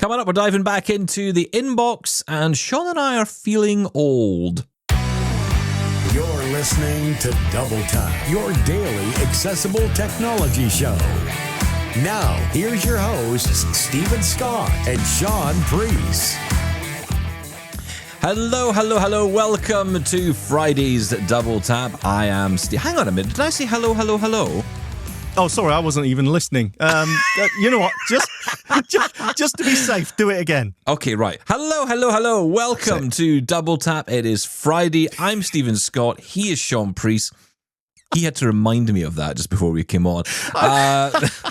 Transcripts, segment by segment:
Coming up, we're diving back into the inbox, and Shaun and I are feeling old. You're listening to Double Tap, your daily accessible technology show. Now, here's your hosts, Steven Scott and Shaun Preece. Hello. Welcome to Friday's Double Tap. I am Steve. Hang on a minute. Did I say hello? Oh, sorry, I wasn't even listening. You know what? Just to be safe, do it again. Okay, right. Hello. Welcome to Double Tap. It is Friday. I'm Steven Scott. He is Shaun Preece. He had to remind me of that just before we came on.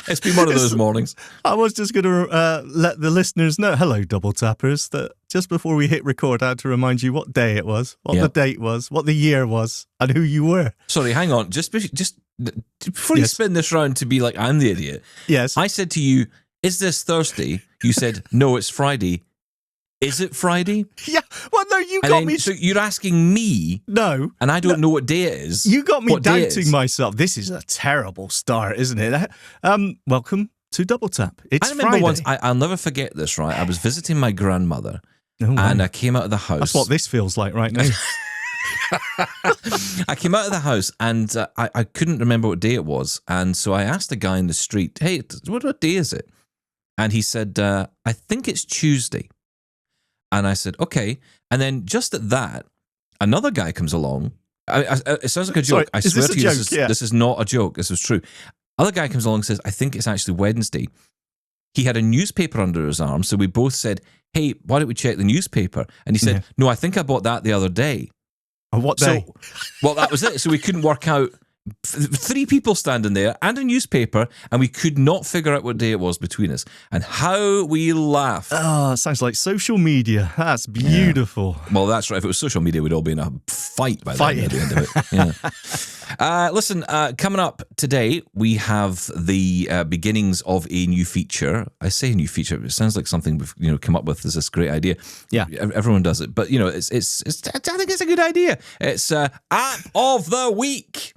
It's been one of those mornings. I was just going to let the listeners know, hello, Double Tappers, that just before we hit record, I had to remind you what day it was, what the date was, what the year was, and who you were. Sorry, hang on. Just before you spin this round to be like, I'm the idiot. Yes. I said to you, is this Thursday? You said, no, it's Friday. Is it Friday? Yeah. Well, no, you got me. So you're asking me. No. And I don't know what day it is. You got me doubting myself. This is a terrible start, isn't it? Welcome to Double Tap. It's I remember Friday. once, I'll never forget this, right? I was visiting my grandmother and I came out of the house. That's what this feels like right now. I came out of the house and I couldn't remember what day it was. And so I asked the guy in the street, hey, what day is it? And he said, I think it's Tuesday. And I said, okay. And then just at that, another guy comes along. It sounds like a joke. Sorry, I swear to you, Yeah. this is not a joke. This is true. Other guy comes along and says, I think it's actually Wednesday. He had a newspaper under his arm. So we both said, hey, why don't we check the newspaper? And he said, no, I think I bought that the other day. What day? Well, that was it. So we couldn't work out. Three people standing there and a newspaper, and we could not figure out what day it was between us. And how we laughed. Oh, it sounds like social media. That's beautiful. Yeah. Well, that's right. If it was social media, we'd all be in a fight by the end of it. Yeah. Listen, coming up today, we have the beginnings of a new feature. I say a new feature. It sounds like something we've come up with as this great idea. Yeah, everyone does it, but it's I think it's a good idea. It's App of the Week.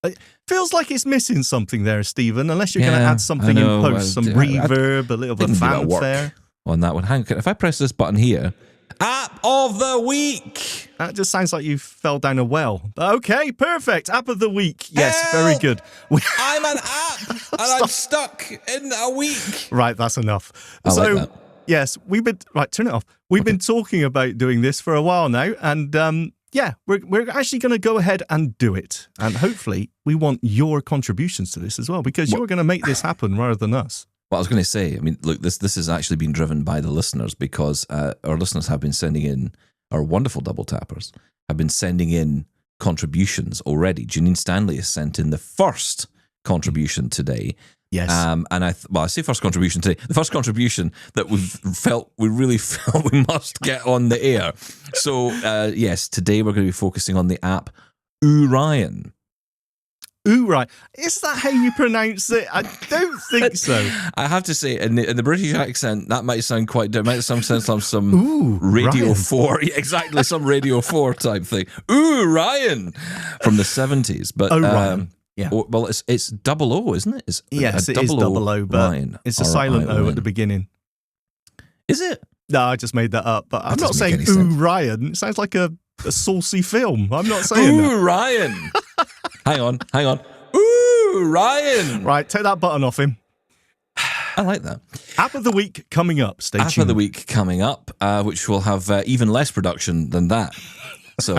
It feels like it's missing something there, Stephen, unless you're going to add something in post, some reverb, a little bit of fanfare. On that one. Hang on, if I press this button here, App of the Week. That just sounds like you fell down a well. Okay, perfect. App of the Week. Yes, very good. I'm an app and I'm stuck in a week. Right, that's enough. I like that. Yes, turn it off. We've been talking about doing this for a while now, and we're actually going to go ahead and do it. And hopefully we want your contributions to this as well, because you're going to make this happen rather than us. Well, I was going to say, look, this has actually been driven by the listeners, because our listeners have been sending in, our wonderful double tappers, have been sending in contributions already. Janine Stanley has sent in the first contribution today. Yes. And I say first contribution today. The first contribution that we really felt we must get on the air. So, yes, today we're going to be focusing on the app Orion. Right. Is that how you pronounce it? I don't think so. I have to say, in the British accent, that might sound quite different. It might sound like some Radio Ryan. 4. Yeah, exactly, some Radio 4 type thing. Ryan! From the 70s. But, Ryan. Yeah. Well, it's double O, isn't it? Yes, it is double O, but Ryan, it's a silent O at the beginning. Is it? No, I just made that up. But I'm not saying Ryan. It sounds like a saucy film. I'm not saying that. Ryan! Hang on. Ooh, Ryan! Right, take that button off him. I like that. App of the Week coming up. Stay tuned. App of the Week coming up, which will have even less production than that. So,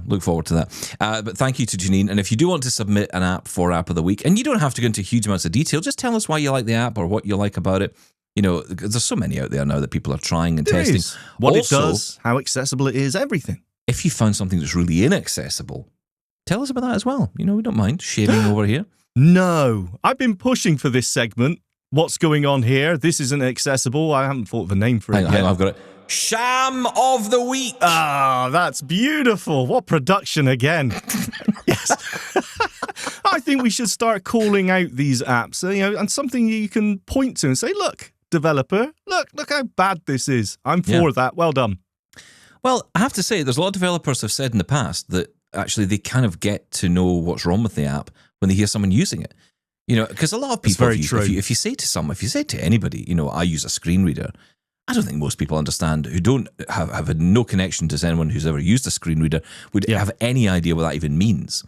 look forward to that. But thank you to Janine. And if you do want to submit an app for App of the Week, and you don't have to go into huge amounts of detail, just tell us why you like the app or what you like about it. There's so many out there now that people are trying and testing. Is. What it does, how accessible it is, everything. If you found something that's really inaccessible, tell us about that as well. We don't mind shaming over here. No, I've been pushing for this segment. What's going on here? This isn't accessible. I haven't thought of a name for it yet. Hang on, I've got it. Sham of the Week. Ah, that's beautiful. What production again. Yes. I think we should start calling out these apps, and something you can point to and say, look, developer, look how bad this is. I'm for that. Well done. Well, I have to say, there's a lot of developers have said in the past that actually they kind of get to know what's wrong with the app when they hear someone using it. You know, because a lot of That's people, very true. if you say to someone, if you say to anybody, you know, I use a screen reader, I don't think most people understand who don't have had no connection to anyone who's ever used a screen reader would have any idea what that even means.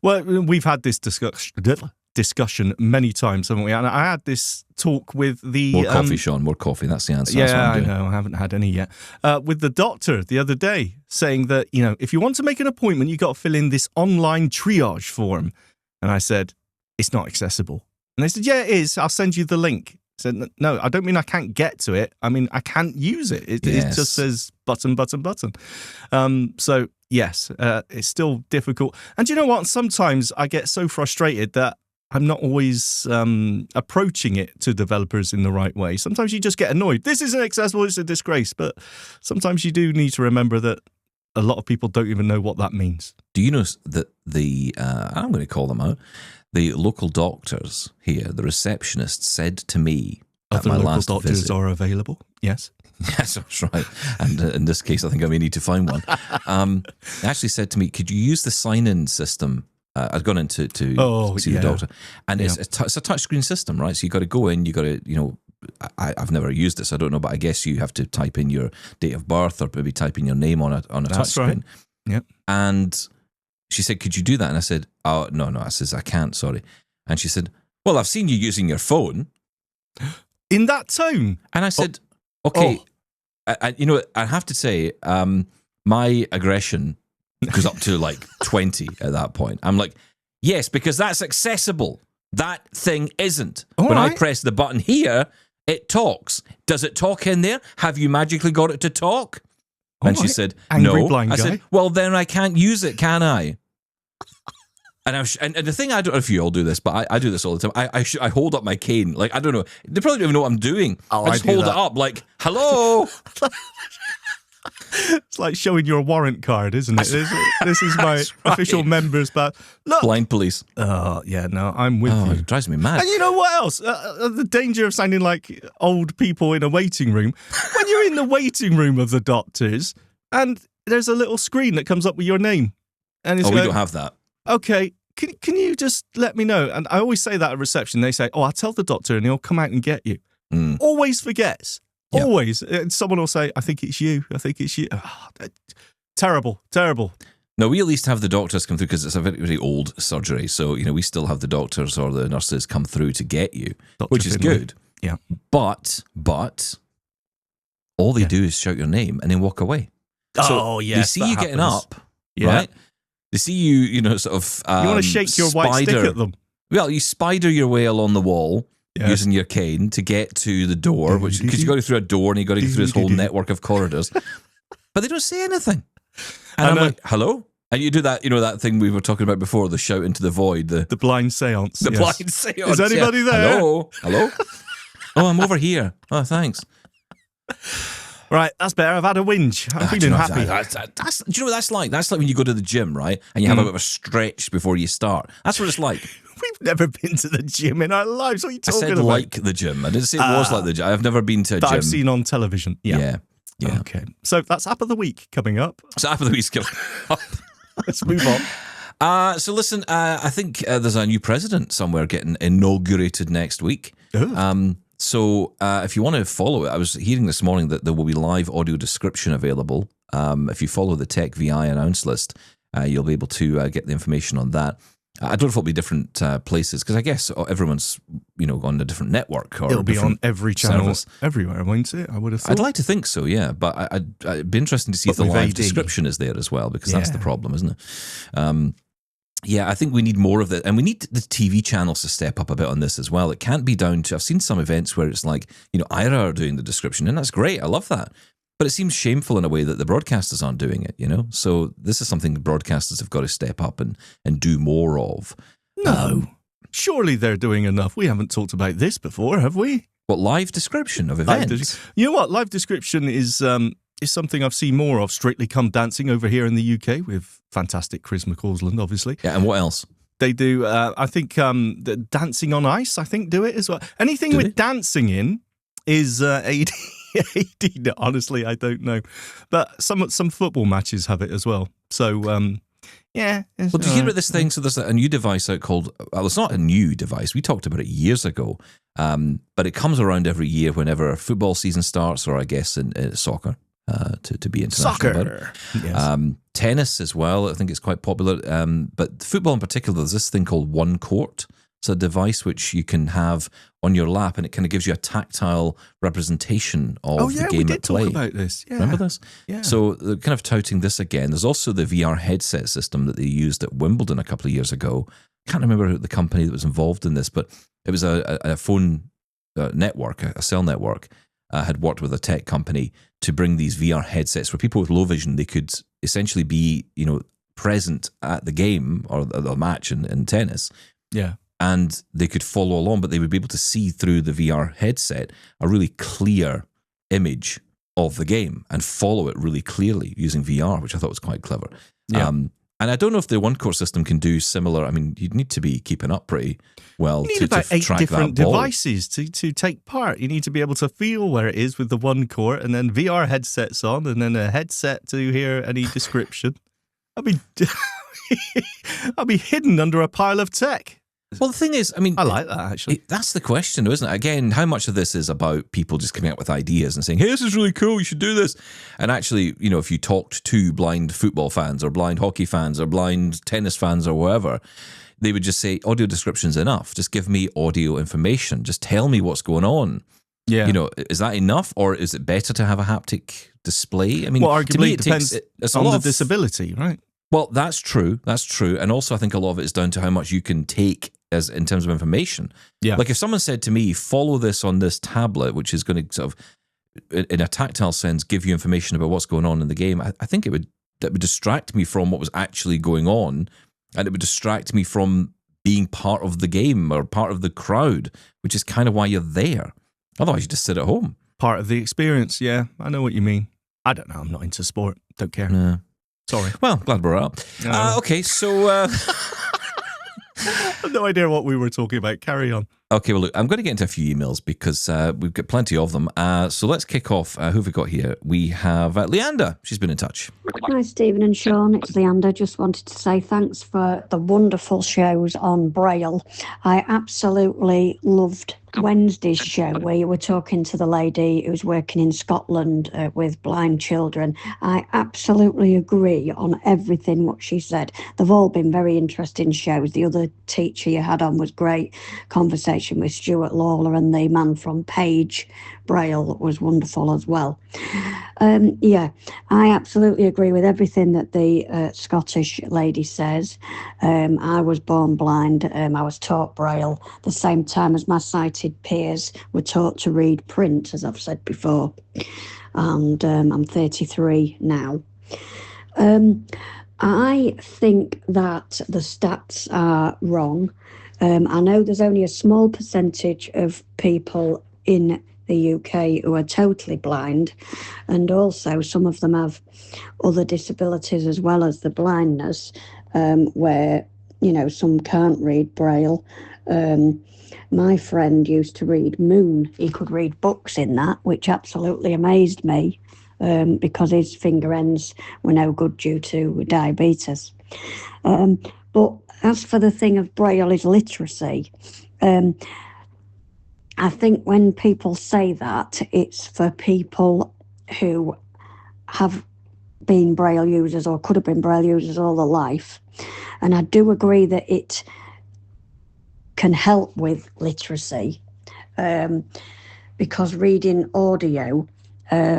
Well, we've had this discussion many times, haven't we? And I had this talk with the... More coffee, Shaun, more coffee. That's the answer. Yeah, That's what I'm doing. I know. I haven't had any yet. With the doctor the other day saying that, you know, if you want to make an appointment, you got to fill in this online triage form. And I said, it's not accessible. And they said, yeah, it is. I'll send you the link. I said, no, I don't mean I can't get to it. I mean, I can't use it. It just says button, button, button. So, yes, it's still difficult. And you know what? Sometimes I get so frustrated that I'm not always approaching it to developers in the right way. Sometimes you just get annoyed. This isn't accessible. It's a disgrace. But sometimes you do need to remember that a lot of people don't even know what that means. Do you know that I'm going to call them out, the local doctors here, the receptionist said to me at my last visit. Other local doctors are available, yes. Yes, that's right. And in this case, I think I may need to find one. They actually said to me, could you use the sign-in system? I'd gone in to see the doctor. And it's a touchscreen system, right? So you got to go in, you got to, you know, I've never used this, I don't know, but I guess you have to type in your date of birth or maybe type in your name on a touchscreen. Right. Yep. And she said, could you do that? And I said, oh, no. I says, I can't, sorry. And she said, well, I've seen you using your phone. In that tone? And I said, okay. You know, I have to say, my aggression goes up to like 20 at that point. I'm like, yes, because that's accessible. That thing isn't. When I press the button here, it talks. Does it talk in there? Have you magically got it to talk? And she said, Angry no. blind I guy. said, well, then I can't use it, can I? And the thing, I don't know if you all do this, but I do this all the time. I hold up my cane. Like, I don't know. They probably don't even know what I'm doing. I just hold it up like, hello. It's like showing your warrant card, isn't it? This is my official member's badge. Look. Blind police. Oh, yeah, no, I'm with you. It drives me mad. And you know what else? The danger of sounding like old people in a waiting room. When you're in the waiting room of the doctors and there's a little screen that comes up with your name. And it's we don't have that. Okay, can you just let me know? And I always say that at reception. They say, I'll tell the doctor and he'll come out and get you. Always forgets. Yep. Always. And someone will say, I think it's you. I think it's you. Oh, terrible. No, we at least have the doctors come through because it's a very, very old surgery. So, you know, we still have the doctors or the nurses come through to get you, which is good. Yeah. But all they do is shout your name and then walk away. So yes. They see you getting up, right? They see you, you know, sort of... you want to shake your white stick at them. Well, you spider your way along the wall using your cane to get to the door, because you got to go through a door and you got to go through this whole network of corridors. But they don't say anything. And I'm like, hello? And you do that, you know, that thing we were talking about before, the shout into the void. The blind seance. The blind seance. Is anybody there? Hello? Oh, I'm over here. Oh, thanks. Right, that's better. I've had a whinge. I'm feeling happy. Do you know what that's like? That's like when you go to the gym, right? And you have a bit of a stretch before you start. That's what it's like. We've never been to the gym in our lives. What are you talking about? I said like the gym. I didn't say it was like the gym. I've never been to a gym. I've seen on television. Yeah. Okay. So that's App of the Week coming up. So App of the Week's coming up. Let's move on. So listen, I think there's a new president somewhere getting inaugurated next week. So if you want to follow it, I was hearing this morning that there will be live audio description available. If you follow the Tech VI announce list, you'll be able to get the information on that. I don't know if it'll be different places, because I guess everyone's, you know, on a different network. Or it'll be on every channel everywhere, won't it? I would have thought. I'd like to think so, yeah. But it'd be interesting to see if the live description is there as well, because that's the problem, isn't it? Yeah, I think we need more of that. And we need the TV channels to step up a bit on this as well. It can't be down to... I've seen some events where it's like, you know, IRA are doing the description, and that's great. I love that. But it seems shameful in a way that the broadcasters aren't doing it, you know? So this is something the broadcasters have got to step up and do more of. No. Surely they're doing enough. We haven't talked about this before, have we? What, live description of events? You know what? Live description is something I've seen more of. Strictly Come Dancing over here in the UK with fantastic Chris McCausland, obviously. Yeah, and what else? They do, I think, the Dancing on Ice, I think, do it as well. Anything with dancing in is AD. Honestly, I don't know. But some football matches have it as well. So Yeah. Well, did you hear about this thing? So there's a new device out called, well, it's not a new device. We talked about it years ago, but it comes around every year whenever football season starts, or I guess in soccer, to be international about it. Yes. Tennis as well, I think it's quite popular. But football in particular, there's this thing called One Court. It's a device which you can have on your lap, and it kind of gives you a tactile representation of the game we did at play. talk about this. Yeah. Remember this? Yeah. So they're kind of touting this again. There's also the VR headset system that they used at Wimbledon a couple of years ago. Can't remember the company that was involved in this, but it was a phone network, a cell network, had worked with a tech company to bring these VR headsets where people with low vision, they could essentially be, present at the game or the match in tennis. Yeah. And they could follow along, but they would be able to see through the VR headset a really clear image of the game and follow it really clearly using VR, which I thought was quite clever. Yeah. And I don't know if the One Court system can do similar. I mean, you'd need to be keeping up pretty well You need to about 8 track different that ball. devices to take part. You need to be able to feel where it is with the One Court, and then VR headsets on, and then a headset to hear any description. I'll be hidden under a pile of tech. Well, the thing is, I mean, I like that, actually. That's the question, isn't it? Again, how much of this is about people just coming up with ideas and saying, hey, this is really cool, you should do this. And actually, if you talked to blind football fans or blind hockey fans or blind tennis fans or whatever, they would just say, audio description's enough. Just give me audio information. Just tell me what's going on. Yeah. Is that enough, or is it better to have a haptic display? I mean, Well, to me, arguably, it depends takes a on lot the of disability, right? Well, that's true. That's true. And also, I think a lot of it is down to how much you can take as in terms of information. Yeah. Like if someone said to me, follow this on this tablet, which is going to sort of, in a tactile sense, give you information about what's going on in the game, I think that would distract me from what was actually going on, and it would distract me from being part of the game or part of the crowd, which is kind of why you're there. Otherwise, you just sit at home. Part of the experience, yeah. I know what you mean. I don't know. I'm not into sport. Don't care. Yeah. Sorry. Well, glad we're up. Okay, so... I have no idea what we were talking about. Carry on. Okay, well, look, I'm going to get into a few emails because we've got plenty of them. So let's kick off. Who have we got here? We have Leander. She's been in touch. Hi, Stephen and Shaun. It's Leander. Just wanted to say thanks for the wonderful shows on Braille. I absolutely loved Wednesday's show where you were talking to the lady who's working in Scotland with blind children. I absolutely agree on everything what she said. They've all been very interesting shows. The other teacher you had on was great. Conversation with Stuart Lawler, and the man from Page Braille was wonderful as well. Yeah, I absolutely agree with everything that the Scottish lady says. I was born blind. I was taught Braille the same time as my sighted peers were taught to read print, as I've said before. And I'm 33 now. I think that the stats are wrong. I know there's only a small percentage of people in the UK who are totally blind, and also some of them have other disabilities as well as the blindness, where, some can't read Braille. My friend used to read Moon. He could read books in that, which absolutely amazed me, because his finger ends were no good due to diabetes. But as for the thing of Braille is literacy, I think when people say that, it's for people who have been Braille users or could have been Braille users all their life. And I do agree that it can help with literacy, because reading audio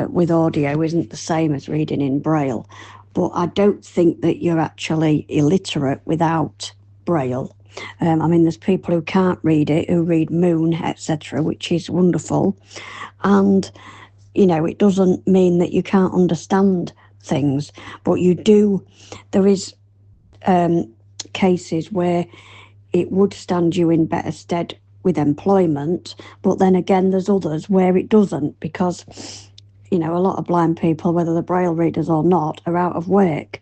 with audio isn't the same as reading in Braille. But I don't think that you're actually illiterate without Braille. There's people who can't read it, who read Moon, etc., which is wonderful. And, it doesn't mean that you can't understand things, but you do. There is cases where it would stand you in better stead with employment, but then again, there's others where it doesn't, because, a lot of blind people, whether they're Braille readers or not, are out of work.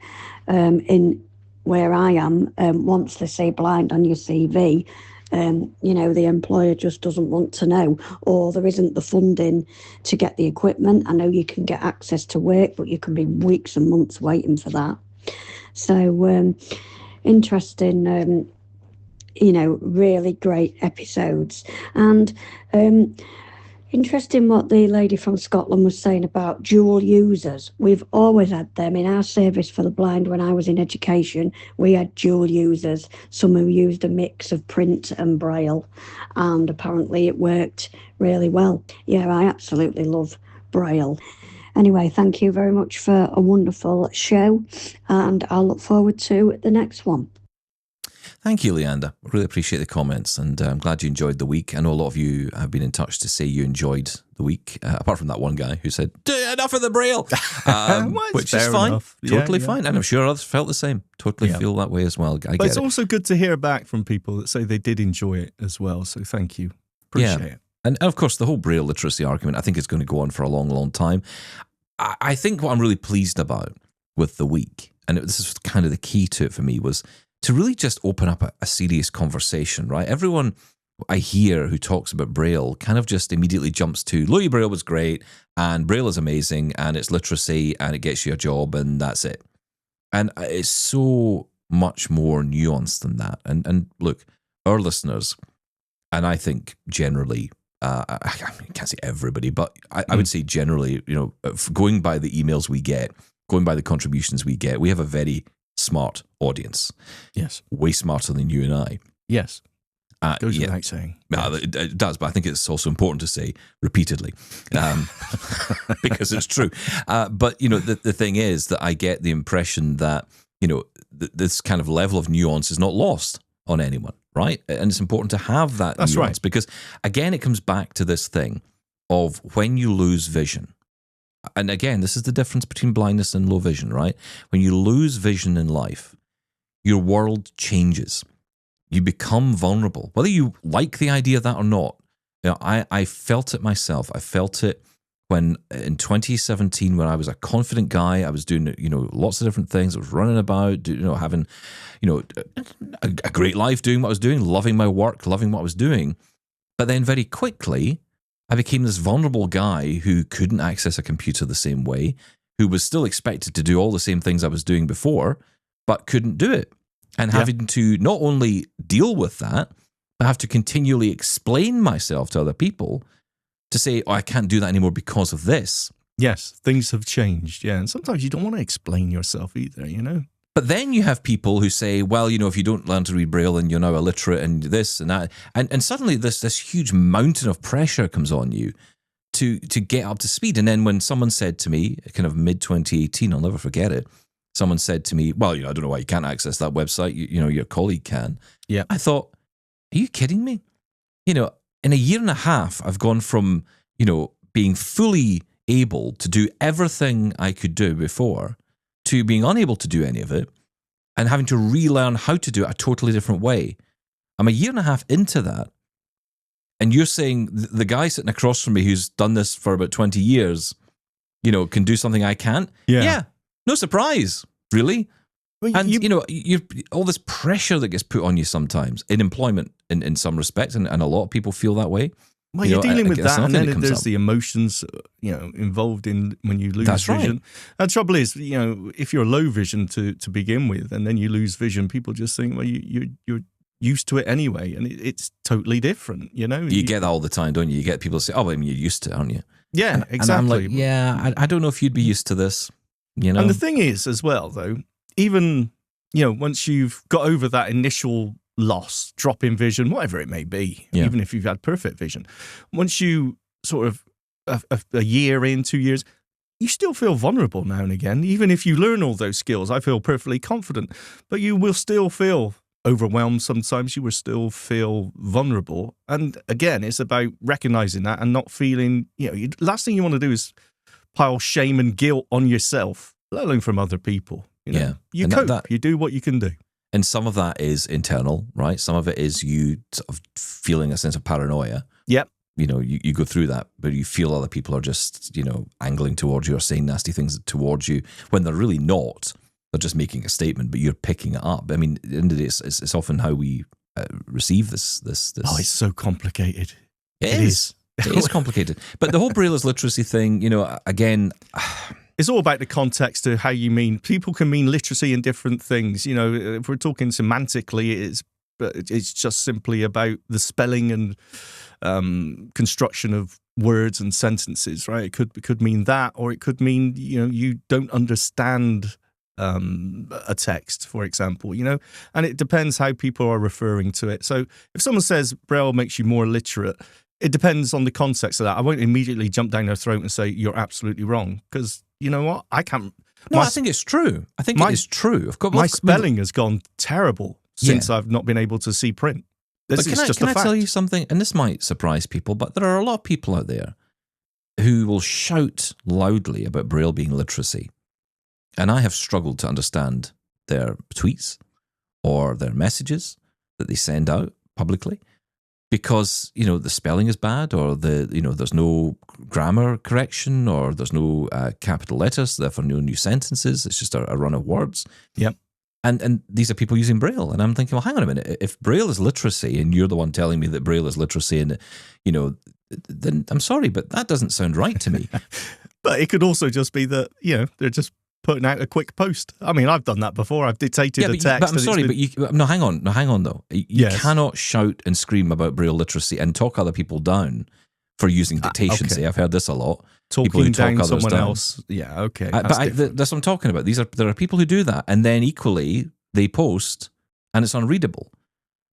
In where I am, once they say blind on your CV, the employer just doesn't want to know, or there isn't the funding to get the equipment. I know you can get access to work, but you can be weeks and months waiting for that. So interesting. Really great episodes. And interesting what the lady from Scotland was saying about dual users. We've always had them in our service for the blind. When I was in education, we had dual users, some who used a mix of print and Braille, and apparently it worked really well. Yeah, I absolutely love Braille. Anyway, thank you very much for a wonderful show, and I'll look forward to the next one. Thank you, Leander. Really appreciate the comments, and I'm glad you enjoyed the week. I know a lot of you have been in touch to say you enjoyed the week, apart from that one guy who said, enough of the Braille, which is fine, totally fine. And I'm sure others felt the same, totally feel that way as well. But it's also good to hear back from people that say they did enjoy it as well, so thank you. Appreciate it. And of course, the whole Braille literacy argument, I think is going to go on for a long, long time. I think what I'm really pleased about with the week, and this is kind of the key to it for me, was to really just open up a serious conversation, right? Everyone I hear who talks about Braille kind of just immediately jumps to, Louis Braille was great, and Braille is amazing, and it's literacy, and it gets you a job, and that's it. And it's so much more nuanced than that. And look, our listeners, and I think generally, I can't say everybody, but I would say generally, going by the emails we get, going by the contributions we get, we have a very smart audience. Yes. Way smarter than you and I. Yes. Goes without saying. It does, but I think it's also important to say repeatedly because it's true. But, the thing is that I get the impression that, this kind of level of nuance is not lost on anyone, right? And it's important to have that nuance right. Because, again, it comes back to this thing of when you lose vision. And again, this is the difference between blindness and low vision, right? When you lose vision in life, your world changes. You become vulnerable. Whether you like the idea of that or not, I felt it myself. I felt it when in 2017, when I was a confident guy, I was doing, lots of different things. I was running about, having, a great life, doing what I was doing, loving my work, loving what I was doing. But then very quickly, I became this vulnerable guy who couldn't access a computer the same way, who was still expected to do all the same things I was doing before, but couldn't do it. And having to not only deal with that, but have to continually explain myself to other people to say, I can't do that anymore because of this. Yes, things have changed, and sometimes you don't want to explain yourself either, But then you have people who say, well, if you don't learn to read Braille, then you're now illiterate and this and that. And suddenly this huge mountain of pressure comes on you to get up to speed. And then when someone said to me, kind of mid-2018, I'll never forget it, someone said to me, well, I don't know why you can't access that website. Your colleague can. Yeah. I thought, are you kidding me? In a year and a half, I've gone from, being fully able to do everything I could do before to being unable to do any of it and having to relearn how to do it a totally different way. I'm a year and a half into that. And you're saying the guy sitting across from me who's done this for about 20 years, can do something I can't? Yeah. No surprise, really. Well, and, you're all this pressure that gets put on you sometimes in employment in some respects, and a lot of people feel that way. Well, you're dealing with that, and then there's the emotions, involved in when you lose vision. Right. And the trouble is, if you're low vision to begin with, and then you lose vision, people just think, well, you're used to it anyway, and it's totally different, You get that all the time, don't you? You get people say, oh, you're used to it, aren't you? Yeah, exactly. And I'm like, yeah, I don't know if you'd be used to this, And the thing is, as well, though, even, once you've got over that initial loss, drop in vision, whatever it may be, even if you've had perfect vision, once you sort of a year in, 2 years, you still feel vulnerable now and again. Even if you learn all those skills, I feel perfectly confident, but you will still feel overwhelmed sometimes. You will still feel vulnerable. And again, it's about recognizing that and not feeling, last thing you want to do is pile shame and guilt on yourself, let alone from other people. You cope, you do what you can do. And some of that is internal, right? Some of it is you sort of feeling a sense of paranoia. Yep. You go through that, but you feel other people are just, angling towards you or saying nasty things towards you when they're really not. They're just making a statement, but you're picking it up. I mean, at the end of the day, it's often how we receive this. Oh, it's so complicated. It is. It is complicated. But the whole Braille is literacy thing, again, It's all about the context of how you mean. People can mean literacy in different things. You know, if we're talking semantically, it's just simply about the spelling and construction of words and sentences, right? It could mean that, or it could mean, you know, you don't understand a text, for example, you know, and it depends how people are referring to it. So if someone says Braille makes you more literate, it depends on the context of that. I won't immediately jump down their throat and say you're absolutely wrong, because you know what? I can't. No, I think it's true. I think it is true. Of course, my spelling has gone terrible since I've not been able to see print. This is just a fact. Can I tell you something? And this might surprise people, but there are a lot of people out there who will shout loudly about Braille being literacy. And I have struggled to understand their tweets or their messages that they send out publicly because, you know, the spelling is bad, or there's no grammar correction, or there's no capital letters, therefore no new sentences. It's just a run of words. Yep. And these are people using Braille. And I'm thinking, well, hang on a minute. If Braille is literacy and you're the one telling me that Braille is literacy, and, you know, then I'm sorry, but that doesn't sound right to me. But it could also just be that, you know, they're just putting out a quick post. I mean, I've done that before. I've dictated a text. But I'm sorry, but hang on though. You cannot shout and scream about Braille literacy and talk other people down for using dictation. Okay. See, I've heard this a lot. Talking down someone else. Yeah, okay. That's what I'm talking about. There are people who do that, and then equally they post, and it's unreadable.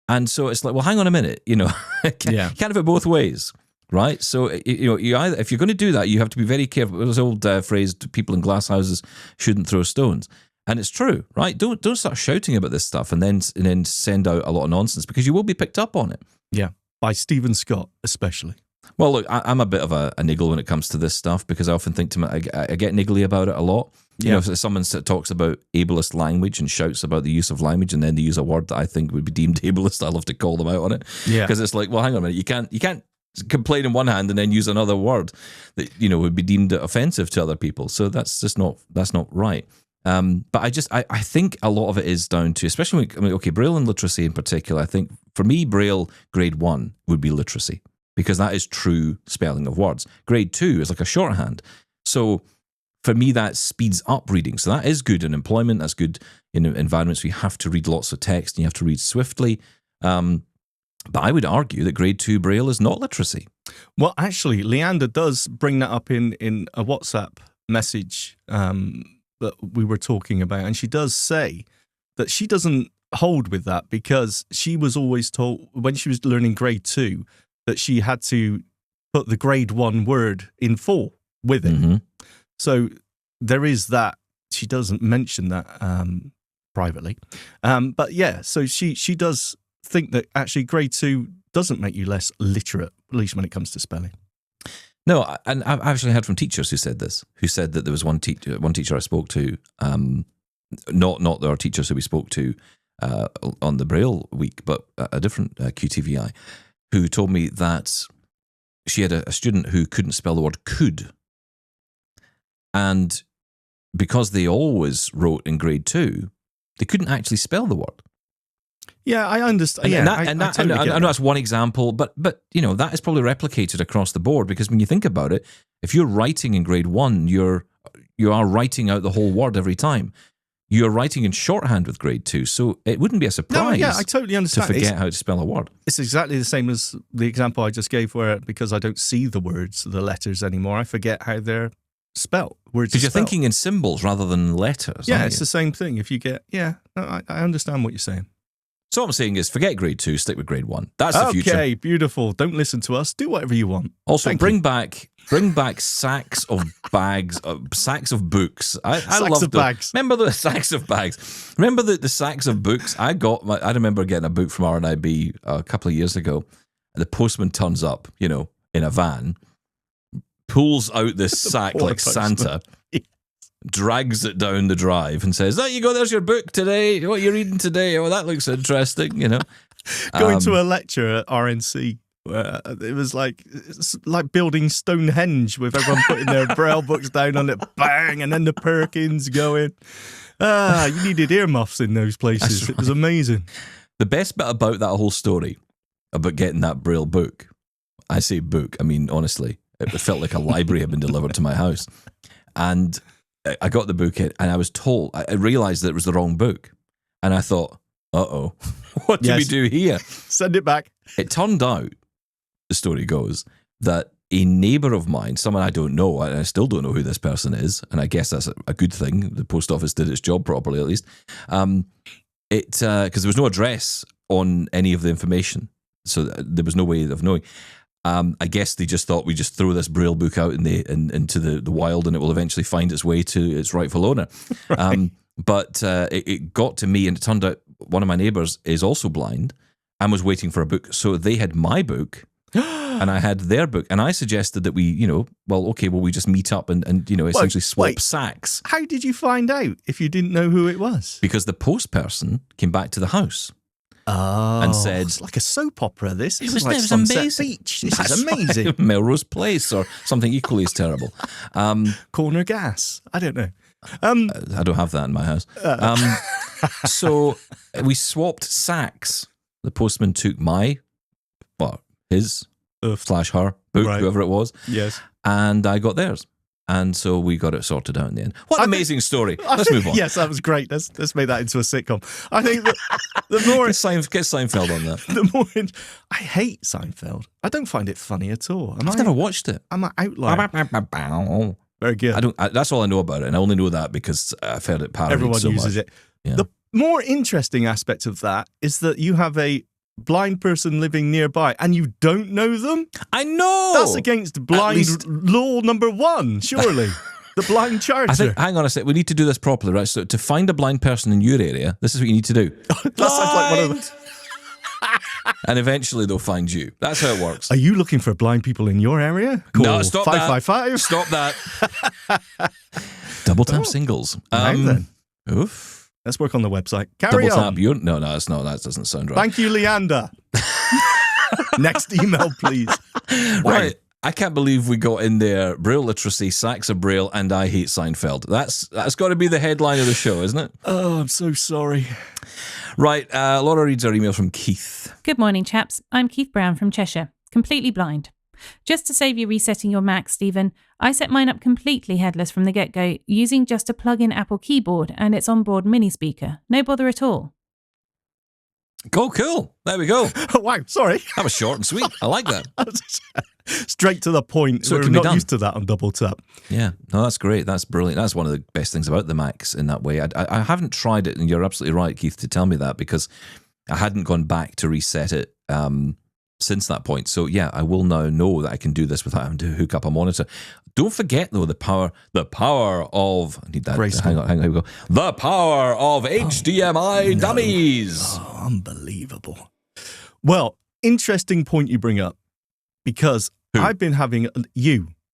And so it's like, well, hang on a minute. You know, you can't have it both ways. Right, so you know, you either, if you're going to do that, you have to be very careful. There's an old phrase: "People in glass houses shouldn't throw stones," and it's true, right? Don't start shouting about this stuff and then send out a lot of nonsense, because you will be picked up on it. Yeah, by Stephen Scott especially. Well, look, I'm a bit of a niggle when it comes to this stuff, because I often think to myself, I get niggly about it a lot. You know, if someone talks about ableist language and shouts about the use of language, and then they use a word that I think would be deemed ableist, I love to call them out on it. Yeah, because it's like, well, hang on a minute, you can't complain in one hand and then use another word that, you know, would be deemed offensive to other people. So that's not right. But I think a lot of it is down to, especially Braille and literacy in particular. I think for me, Braille grade 1 would be literacy, because that is true spelling of words. Grade 2 is like a shorthand. So for me, that speeds up reading. So that is good in employment. That's good in environments where you have to read lots of text and you have to read swiftly. But I would argue that grade 2 Braille is not literacy. Well, actually, Leander does bring that up in a WhatsApp message that we were talking about. And she does say that she doesn't hold with that, because she was always told when she was learning grade 2 that she had to put the grade 1 word in full with it. Mm-hmm. So there is that. She doesn't mention that privately. But yeah, so she does think that actually grade 2 doesn't make you less literate, at least when it comes to spelling. No, and I've actually heard from teachers who said this, who said that there was one teacher I spoke to, not our teachers who we spoke to on the Braille week, but a different QTVI, who told me that she had a student who couldn't spell the word could. And because they always wrote in grade 2, they couldn't actually spell the word. Yeah, I understand. I know that's one example, but you know, that is probably replicated across the board, because when you think about it, if you're writing in grade 1, you are writing out the whole word every time. You're writing in shorthand with grade 2, so it wouldn't be a surprise. No, yeah, I totally understand. To forget how to spell a word. It's exactly the same as the example I just gave, where because I don't see the words, the letters anymore, I forget how they're spelled. Because you're thinking in symbols rather than letters. Yeah, it's the same thing. If you get, I understand what you're saying. So what I'm saying is, forget grade 2, stick with grade 1. That's the future. Okay, beautiful. Don't listen to us. Do whatever you want. Also, bring back sacks of bags, sacks of books. I love the bags. Remember the sacks of bags? Remember the sacks of books? I remember getting a book from RNIB a couple of years ago. And the postman turns up, you know, in a van, pulls out this sack like postman. Santa. Drags it down the drive and says, "There you go. There's your book today. What are you reading today? Oh, that looks interesting." You know, going to a lecture at RNC. It was like building Stonehenge, with everyone putting their Braille books down on it, bang, and then the Perkins going. You needed earmuffs in those places. Right. It was amazing. The best bit about that whole story, about getting that Braille book, I say book, I mean honestly, it felt like a library had been delivered to my house, and I got the book in, and I was told, I realized that it was the wrong book. And I thought, uh-oh, what do we do here? Send it back. It turned out, the story goes, that a neighbour of mine, someone I don't know, and I still don't know who this person is, and I guess that's a good thing. The post office did its job properly, at least. Because there was no address on any of the information, so there was no way of knowing. I guess they just thought we just throw this Braille book out into the wild, and it will eventually find its way to its rightful owner. Right. But it got to me, and it turned out one of my neighbours is also blind and was waiting for a book. So they had my book, and I had their book. And I suggested that we, we just meet up and essentially swap sacks. How did you find out if you didn't know who it was? Because the post person came back to the house. Oh, and said, it's like a soap opera. This it was like amazing. Beach. This is amazing. Melrose Place or something equally as terrible. Corner gas. I don't know. I don't have that in my house. So we swapped sacks. The postman took his / her book, right. Whoever it was. Yes, and I got theirs. And so we got it sorted out in the end. What an amazing story. Let's move on. Yes, that was great. Let's make that into a sitcom. I think the more... Get Seinfeld on that. The more... I hate Seinfeld. I don't find it funny at all. I've never watched it. I'm an outlier. Very good. That's all I know about it. And I only know that because I've heard it parodied Everyone so uses much. it. Yeah. The more interesting aspect of that is that you have a blind person living nearby and you don't know them. I know. That's against blind law number 1, surely. The blind charger. Hang on a sec. We need to do this properly, right? So to find a blind person in your area, this is what you need to do. That sounds like one of the... And eventually they'll find you. That's how it works. Are you looking for blind people in your area? Call no, stop 555. That. Stop that. Double tap singles. Then. Oof. Let's work on the website. Carry Double on. Tap. No, it's not. That doesn't sound right. Thank you, Leander. Next email, please. Right. I can't believe we got in there Braille literacy, sacks of Braille, and I hate Seinfeld. That's got to be the headline of the show, isn't it? Oh, I'm so sorry. Right. Laura reads our email from Keith. Good morning, chaps. I'm Keith Brown from Cheshire, completely blind. Just to save you resetting your Mac, Stephen, I set mine up completely headless from the get-go using just a plug-in Apple keyboard and its onboard mini speaker. No bother at all. Cool. There we go. Oh, wow, sorry. That was short and sweet. I like that. Straight to the point. So we're not used to that on Double Tap. Yeah, no, that's great. That's brilliant. That's one of the best things about the Macs in that way. I haven't tried it, and you're absolutely right, Keith, to tell me that, because I hadn't gone back to reset it since that point. So yeah, I will now know that I can do this without having to hook up a monitor. Don't forget though the power of I need that. Hang on, here we go. The power of HDMI dummies. Oh, unbelievable. Well, interesting point you bring up, because I've been having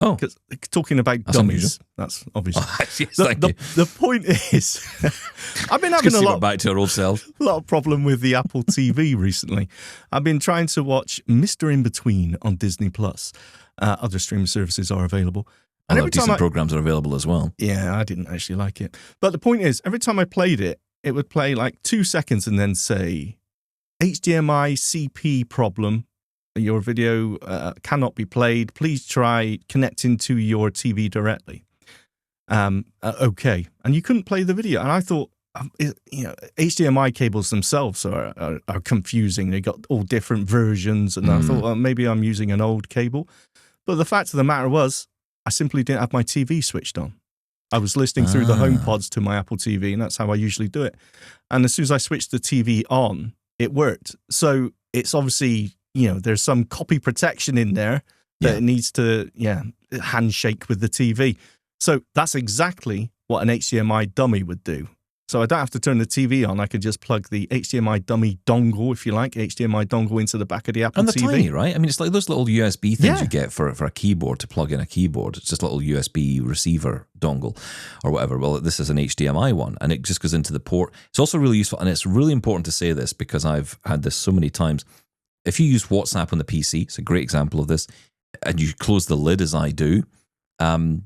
because talking about dummies. That's obviously. Oh, yes, the point is, I've been having back to our old self. A lot of problem with the Apple TV recently. I've been trying to watch Mr. In Between on Disney Plus. Other streaming services are available. And every decent programs are available as well. Yeah, I didn't actually like it. But the point is, every time I played it, it would play like 2 seconds and then say, HDMI CP problem. Your video cannot be played. Please try connecting to your TV directly. Okay. And you couldn't play the video. And I thought, HDMI cables themselves are confusing. They got all different versions. And I thought, well, maybe I'm using an old cable. But the fact of the matter was, I simply didn't have my TV switched on. I was listening through the HomePods to my Apple TV, and that's how I usually do it. And as soon as I switched the TV on, it worked. So it's obviously, there's some copy protection in there that it needs to, handshake with the TV. So that's exactly what an HDMI dummy would do. So I don't have to turn the TV on. I could just plug the HDMI dummy dongle, if you like, HDMI dongle into the back of the Apple TV. And they're tiny, right? I mean, it's like those little USB things you get for a keyboard to plug in a keyboard. It's just a little USB receiver dongle or whatever. Well, this is an HDMI one, and it just goes into the port. It's also really useful, and it's really important to say this because I've had this so many times. If you use WhatsApp on the PC, it's a great example of this, and you close the lid as I do,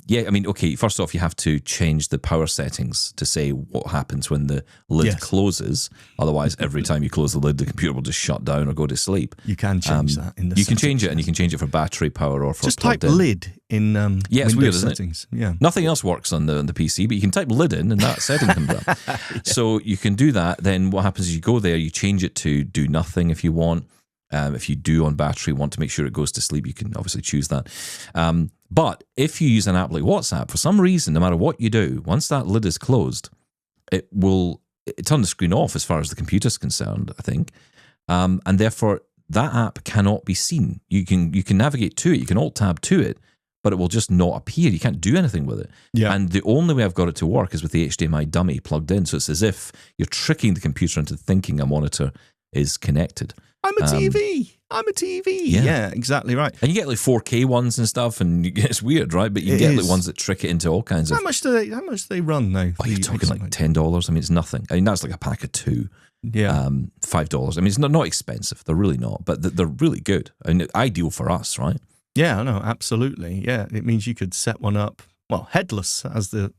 Yeah, I mean, okay, first off, you have to change the power settings to say what happens when the lid closes. Otherwise, every time you close the lid, the computer will just shut down or go to sleep. You can change that in the You can settings. change it, and you can change it for battery power or for just type plugged in. lid in Yeah, it's Windows weird, isn't settings. Yeah. Nothing else works on the PC, but you can type lid in and that setting comes up. So you can do that. Then what happens is you go there, you change it to do nothing if you want. If you do on battery want to make sure it goes to sleep, you can obviously choose that. But if you use an app like WhatsApp, for some reason, no matter what you do, once that lid is closed, it turn the screen off as far as the computer's concerned, I think. And therefore, that app cannot be seen. You can navigate to it, you can alt-tab to it, but it will just not appear. You can't do anything with it. Yeah. And the only way I've got it to work is with the HDMI dummy plugged in. So it's as if you're tricking the computer into thinking a monitor is connected. I'm a TV. I'm a TV. Yeah. Yeah, exactly right. And you get like 4K ones and stuff, and it's weird, right? But you It get like is. ones that trick it into all kinds of. How much do they run now? Oh, you're The talking like HDMI? $10. I mean, it's nothing. I mean, that's like a pack of two. Yeah. $5. I mean, it's not expensive. They're really not, but they're really good. I mean, ideal for us, right? Yeah, I know, absolutely. Yeah, it means you could set one up, well, headless, as the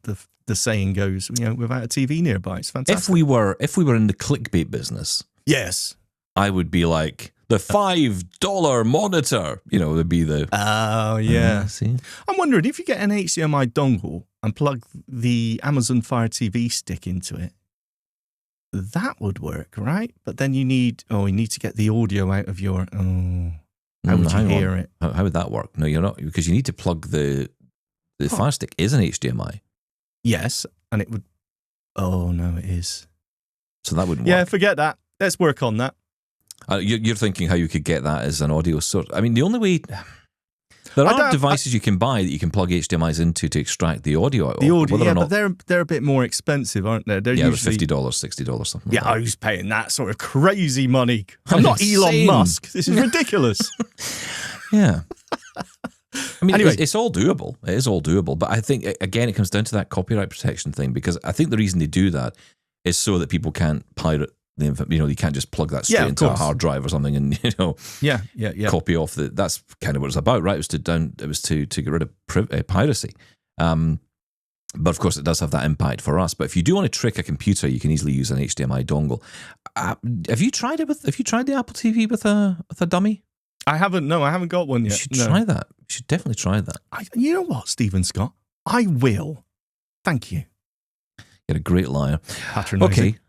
saying goes, without a TV nearby. It's fantastic. If we were in the clickbait business, Yes. I would be like the $5 monitor. Would be the. Oh, yeah. See, I'm wondering if you get an HDMI dongle and plug the Amazon Fire TV stick into it, that would work, right? But then you need to get the audio out of your. How would you hang hear on. it? How would that work? No, you're not, because you need to plug the Fire Stick is an HDMI, Yes, and it would. Oh no, it is. so that wouldn't Yeah, work. forget that. Let's work on that. You're thinking how you could get that as an audio source. I mean, the only way. There are devices you can buy that you can plug HDMIs into to extract the audio out The of. audio, Whether yeah, or not, but they're a bit more expensive, aren't they? They're yeah, it was usually $50, $60, something. Yeah, like that. who's paying that sort of crazy money? I'm not Elon Insane. Musk. This is ridiculous. Yeah. I mean, Anyway. it's all doable. It is all doable. But I think, again, it comes down to that copyright protection thing, because I think the reason they do that is so that people can't pirate the info. You can't just plug that straight Yeah, of into a course. hard drive or something and, Yeah. copy off the. That's kind of what it's about, right? It was to get rid of piracy. But of course, it does have that impact for us. But if you do want to trick a computer, you can easily use an HDMI dongle. Have you tried it Have you tried the Apple TV with a dummy? I haven't. No, I haven't got one yet. You should No. try that. You should definitely try that. You know what, Stephen Scott? I will. Thank you. You're a great liar. Patronising. Okay.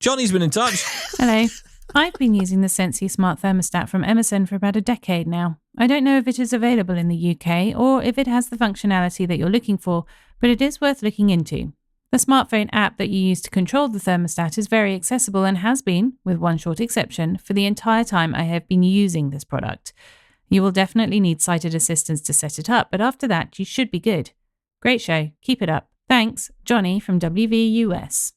Johnny's been in touch. Hello. I've been using the Sensi smart thermostat from Emerson for about a decade now. I don't know if it is available in the UK or if it has the functionality that you're looking for, but it is worth looking into. The smartphone app that you use to control the thermostat is very accessible and has been, with one short exception, for the entire time I have been using this product. You will definitely need sighted assistance to set it up, but after that, you should be good. Great show. Keep it up. Thanks, Johnny from WVUS.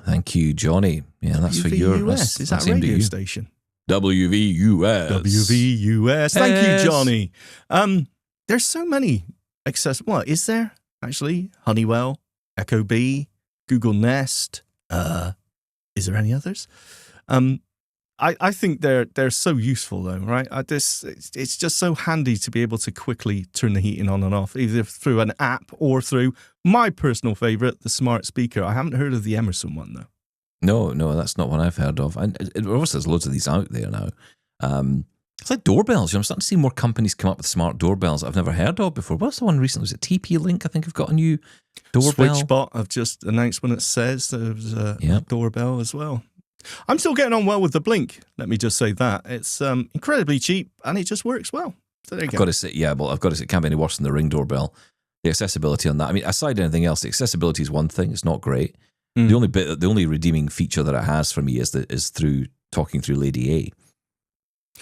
Thank you, Johnny. Yeah, that's for your. WVUS. Is that a aimed at radio you. station? WVUS. WVUS. Thank Yes. you, Johnny. There's so many accessible. What is there actually? Honeywell, Echo Bee, Google Nest. Is there any others? I think they're so useful though, right? It's just so handy to be able to quickly turn the heating on and off, either through an app or through my personal favorite, the smart speaker. I haven't heard of the Emerson one though. No, that's not one I've heard of. And obviously, there's loads of these out there now. It's like doorbells. I'm starting to see more companies come up with smart doorbells I've never heard of before. What's the one recently? Was it TP-Link? I think have got a new doorbell. SwitchBot have just announced when it says there's a Yep. doorbell as well. I'm still getting on well with the Blink. Let me just say that. It's incredibly cheap and it just works well. So there you I've go. got to say, I've got to say, it can't be any worse than the Ring doorbell. The accessibility on that. I mean, aside anything else, the accessibility is one thing. It's not great. Mm. The only redeeming feature that it has for me is through talking through Lady A.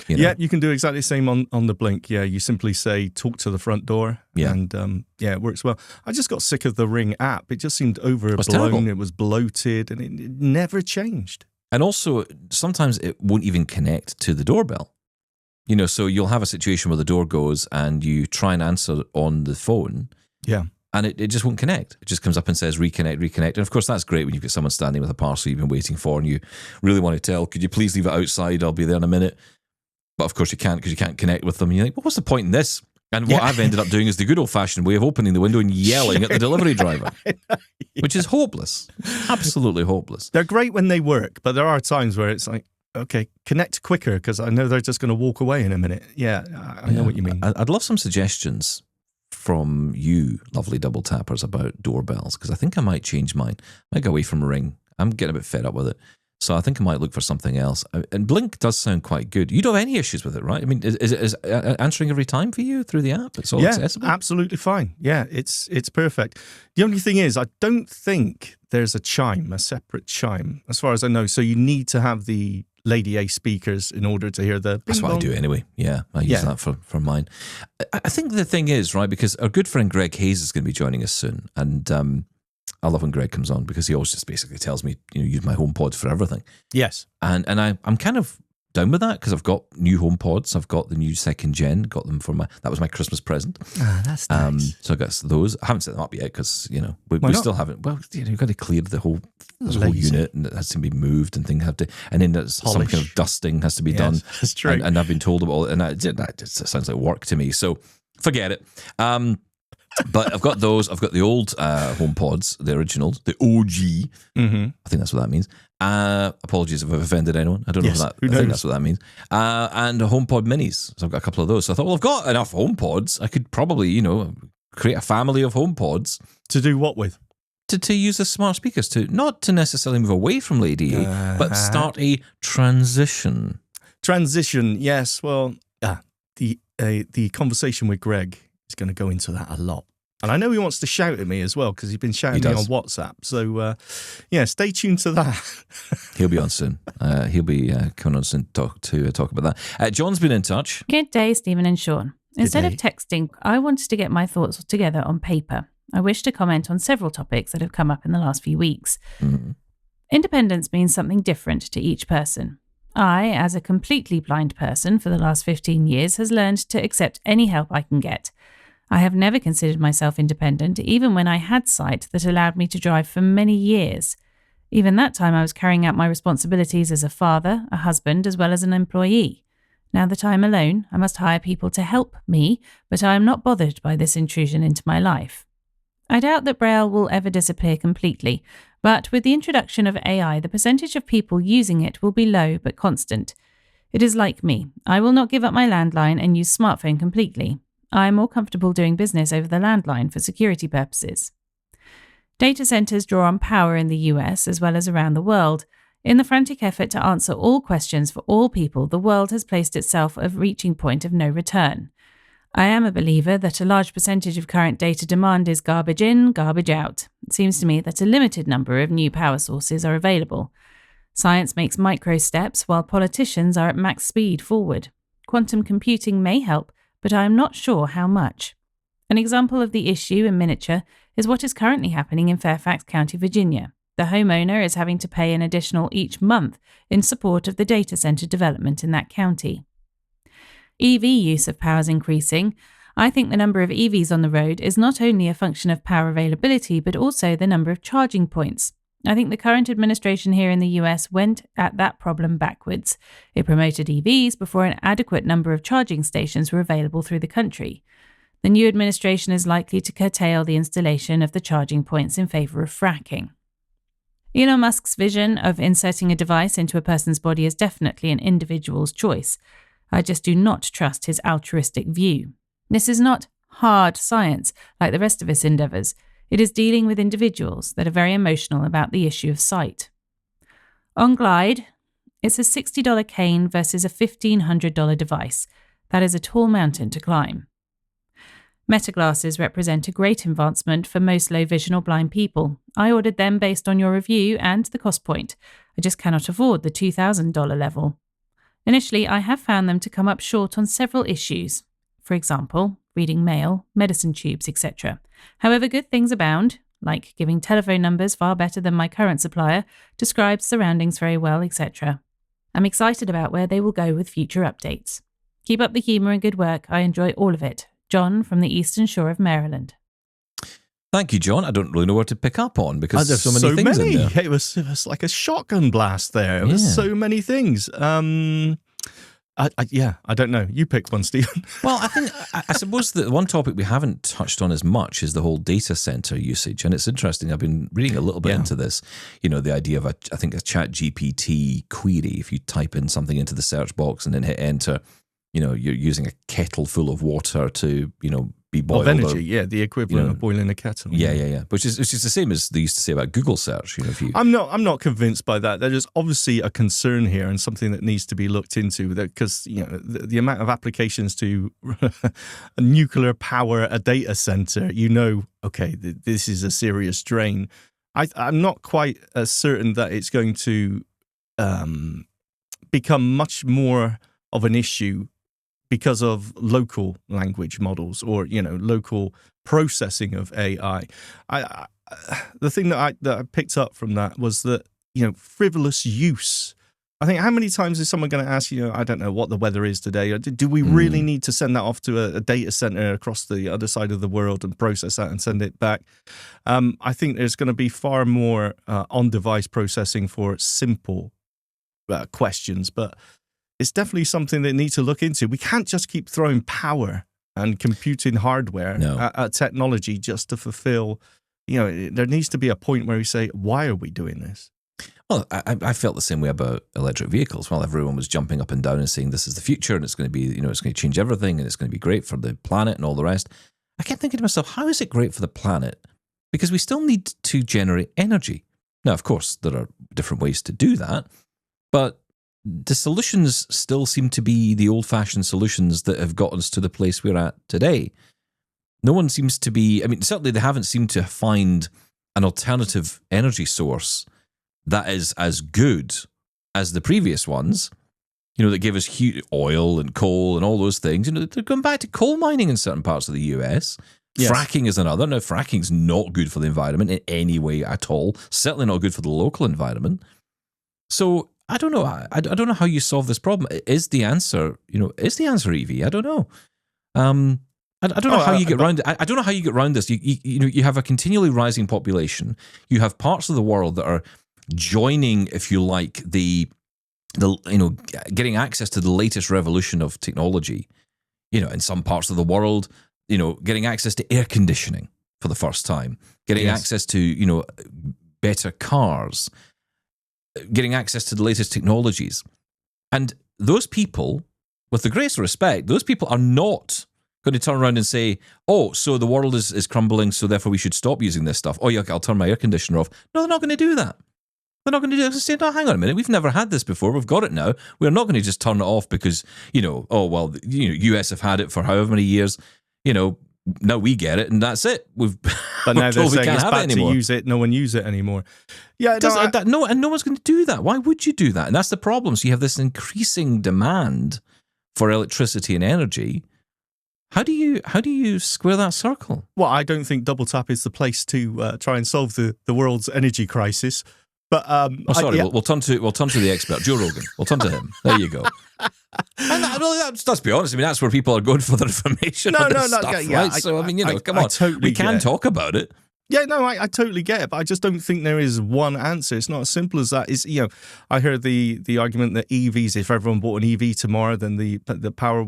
You know? Yeah, you can do exactly the same on the Blink. Yeah, you simply say, talk to the front door. Yeah. And it works well. I just got sick of the Ring app. It just seemed terrible. overblown. It was bloated and it never changed. And also, sometimes it won't even connect to the doorbell. So you'll have a situation where the door goes and you try and answer on the phone. Yeah. And it just won't connect. It just comes up and says reconnect. And of course, that's great when you've got someone standing with a parcel you've been waiting for and you really want to tell, could you please leave it outside? I'll be there in a minute. But of course you can't because you can't connect with them. And you're like, well, what's the point in this? And what I've ended up doing is the good old-fashioned way of opening the window and yelling at the delivery driver, which is hopeless. Absolutely hopeless. They're great when they work, but there are times where it's like, okay, connect quicker because I know they're just going to walk away in a minute. Yeah, I know what you mean. I'd love some suggestions from you, lovely double tappers, about doorbells, because I think I might change mine. I might go away from Ring. I'm getting a bit fed up with it. So I think I might look for something else. And Blink does sound quite good. You don't have any issues with it, right? I mean, is answering every time for you through the app? It's all accessible? Absolutely fine. Yeah, it's perfect. The only thing is, I don't think there's a separate chime, as far as I know. So you need to have the Lady A speakers in order to hear the... That's what I do anyway. Yeah, I use that for mine. I think the thing is, right, because our good friend Greg Hayes is going to be joining us soon. And I love when Greg comes on because he always just basically tells me, use my HomePod for everything. Yes. And I'm kind of down with that because I've got new HomePods. I've got the new 2nd gen, got them that was my Christmas present. Ah, that's nice. So I got those. I haven't set them up yet because, we still haven't. Well, you've got to clear the whole unit, and it has to be moved, and things have to, and then there's some kind of dusting has to be done. That's true. And I've been told about it, and that just sounds like work to me. So forget it. But I've got those. I've got the old HomePods, the originals, the OG. Mm-hmm. I think that's what that means. Apologies if I've offended anyone. I don't know if that. Who knows? I think that's what that means. And HomePod minis. So I've got a couple of those. So I thought, well, I've got enough HomePods. I could probably, create a family of HomePods. To do what with? To use the smart speakers not to necessarily move away from Lady A, but start a transition. Transition, yes. Well, the conversation with Greg is going to go into that a lot. And I know he wants to shout at me as well because he's been shouting at me on WhatsApp. So, stay tuned to that. He'll be on soon. He'll be coming on soon to talk about that. John's been in touch. Good day, Stephen and Shaun. Instead of texting, I wanted to get my thoughts together on paper. I wish to comment on several topics that have come up in the last few weeks. Mm-hmm. Independence means something different to each person. I, as a completely blind person for the last 15 years, has learned to accept any help I can get. I have never considered myself independent, even when I had sight that allowed me to drive for many years. Even that time, I was carrying out my responsibilities as a father, a husband, as well as an employee. Now that I am alone, I must hire people to help me, but I am not bothered by this intrusion into my life. I doubt that Braille will ever disappear completely, but with the introduction of AI, the percentage of people using it will be low but constant. It is like me. I will not give up my landline and use smartphone completely. I am more comfortable doing business over the landline for security purposes. Data centers draw on power in the US as well as around the world. In the frantic effort to answer all questions for all people, the world has placed itself at a reaching point of no return. I am a believer that a large percentage of current data demand is garbage in, garbage out. It seems to me that a limited number of new power sources are available. Science makes micro steps while politicians are at max speed forward. Quantum computing may help, but I am not sure how much. An example of the issue in miniature is what is currently happening in Fairfax County, Virginia. The homeowner is having to pay an additional each month in support of the data center development in that county. EV use of power is increasing. I think the number of EVs on the road is not only a function of power availability, but also the number of charging points. I think the current administration here in the US went at that problem backwards. It promoted EVs before an adequate number of charging stations were available through the country. The new administration is likely to curtail the installation of the charging points in favour of fracking. Elon Musk's vision of inserting a device into a person's body is definitely an individual's choice. I just do not trust his altruistic view. This is not hard science like the rest of his endeavours. It is dealing with individuals that are very emotional about the issue of sight. On Glide, it's a $60 cane versus a $1,500 device. That is a tall mountain to climb. Meta glasses represent a great advancement for most low vision or blind people. I ordered them based on your review and the cost point. I just cannot afford the $2,000 level. Initially, I have found them to come up short on several issues. For example, reading mail, medicine tubes, etc. However, good things abound, like giving telephone numbers far better than my current supplier, describes surroundings very well, etc. I'm excited about where they will go with future updates. Keep up the humour and good work. I enjoy all of it. John from the Eastern Shore of Maryland. Thank you, John. I don't really know where to pick up on because there's so many things in there. It was like a shotgun blast there. It was so many things. I don't know. You pick one, Stephen. Well, I suppose the one topic we haven't touched on as much is the whole data center usage. And it's interesting. I've been reading a little bit into this, the idea of a chat GPT query. If you type in something into the search box and then hit enter, you're using a kettle full of water to, be boiled. Of energy, the equivalent of boiling a kettle. Yeah. Which is the same as they used to say about Google search. I'm not convinced by that. There is obviously a concern here and something that needs to be looked into, because the amount of applications to nuclear power a data center, okay, this is a serious drain. I'm not quite as certain that it's going to become much more of an issue because of local language models or, local processing of AI. The thing that I picked up from that was that, frivolous use. I think, how many times is someone going to ask, I don't know what the weather is today? Or do we really need to send that off to a data center across the other side of the world and process that and send it back? I think there's going to be far more on-device processing for simple questions, but it's definitely something they need to look into. We can't just keep throwing power and computing hardware at technology just to fulfill, there needs to be a point where we say, why are we doing this? Well, I felt the same way about electric vehicles. While everyone was jumping up and down and saying this is the future and it's going to be, it's going to change everything and it's going to be great for the planet and all the rest, I kept thinking to myself, how is it great for the planet? Because we still need to generate energy. Now, of course, there are different ways to do that, but the solutions still seem to be the old-fashioned solutions that have got us to the place we're at today. No one seems to be, certainly they haven't seemed to find an alternative energy source that is as good as the previous ones, that gave us oil and coal and all those things. They're going back to coal mining in certain parts of the US. Yes. Fracking is another. Now, fracking's not good for the environment in any way at all. Certainly not good for the local environment. So I don't know. I don't know how you solve this problem. Is the answer EV? I don't know. I don't know how you get around it. I don't know how you get around this. You have a continually rising population. You have parts of the world that are joining, if you like, the getting access to the latest revolution of technology. In some parts of the world, getting access to air conditioning for the first time, getting access to better cars, getting access to the latest technologies. And those people, with the greatest respect, those people are not going to turn around and say, oh, so the world is crumbling, so therefore we should stop using this stuff. Oh, yeah, I'll turn my air conditioner off. No, they're not going to do that. They're not going to do it. They're going to say, no, hang on a minute. We've never had this before. We've got it now. We're not going to just turn it off because, US have had it for however many years. Now we get it, and that's it. But now they're saying it's bad to use it. No one use it anymore. Yeah, and no one's going to do that. Why would you do that? And that's the problem. So you have this increasing demand for electricity and energy. How do you square that circle? Well, I don't think Double Tap is the place to try and solve the world's energy crisis. But we'll turn to the expert, Joe Rogan. We'll turn to him. There you go. And let's be honest. That's where people are going for their information. Right? So come on, we can talk about it. Yeah, no, I totally get it, but I just don't think there is one answer. It's not as simple as that. I heard the argument that EVs, if everyone bought an EV tomorrow, then the power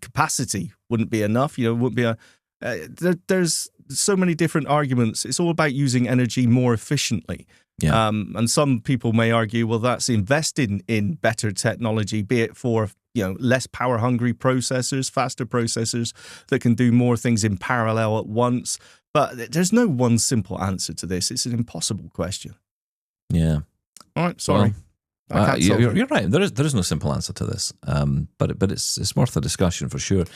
capacity wouldn't be enough. Wouldn't be there's so many different arguments. It's all about using energy more efficiently. Yeah. And some people may argue, well, that's investing in better technology, be it for less power hungry processors, faster processors that can do more things in parallel at once. But there's no one simple answer to this. It's an impossible question. Yeah. All right. Sorry. Well, you're right. There is no simple answer to this. But it's worth a discussion for sure.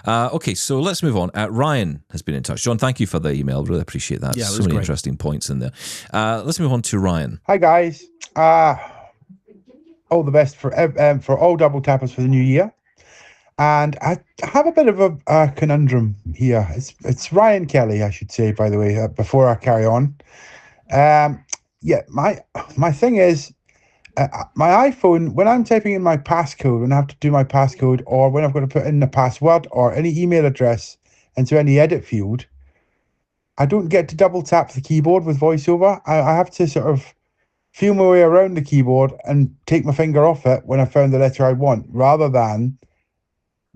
Okay, so let's move on. Ryan has been in touch. John, thank you for the email. Really appreciate that. Yeah, so many interesting points in there. Let's move on to Ryan. Hi guys. All the best for all double tappers for the new year. And I have a bit of a conundrum here. It's Ryan Kelly, I should say, by the way, before I carry on. My thing is, my iPhone, when I'm typing in my passcode, when I have to do my passcode, or when I've got to put in the password or any email address into any edit field, I don't get to double tap the keyboard with VoiceOver. I have to sort of feel my way around the keyboard and take my finger off it when I found the letter I want, rather than